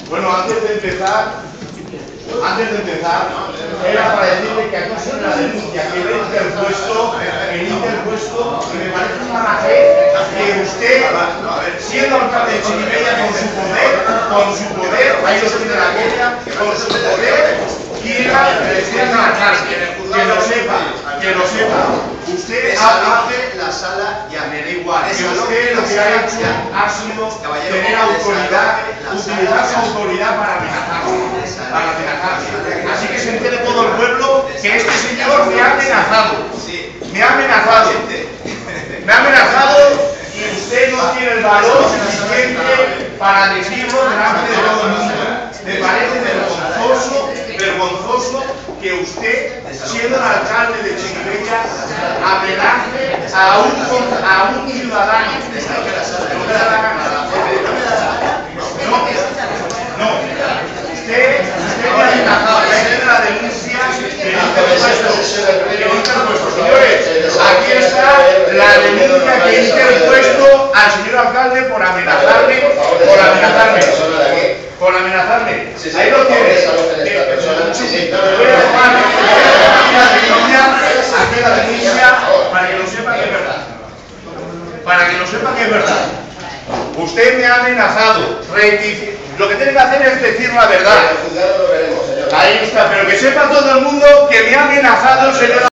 Bueno, antes de empezar, era para decirle que aquí sobre la denuncia que he interpuesto, y me parece un manaje que usted, siendo alcalde de Chirivella, con su poder, ahí lo tiene la queja, con su poder, quiera marcar, que lo sepa. Usted hace la sala ya me da igual. que usted lo que ha hecho ha sido tener autoridad, utilizar su autoridad para amenazarme. Así que se entere todo el pueblo que este señor me ha amenazado. Me ha amenazado. Me ha amenazado y usted no tiene el valor suficiente para decirlo delante de todo el mundo. Me parece vergonzoso que usted, siendo el alcalde de Chirivella, amenace a un ciudadano. No, usted me ha amenazado, usted la denuncia que he interpuesto. Señores, aquí está la denuncia que he interpuesto al señor alcalde por amenazarme. Ahí lo tienes. Voy a tomar aquí la denuncia para que lo sepa que es verdad. Para que lo sepa que es verdad. Usted me ha amenazado. Lo que tiene que hacer es decir la verdad. Ahí está, pero que sepa todo el mundo que me ha amenazado el señor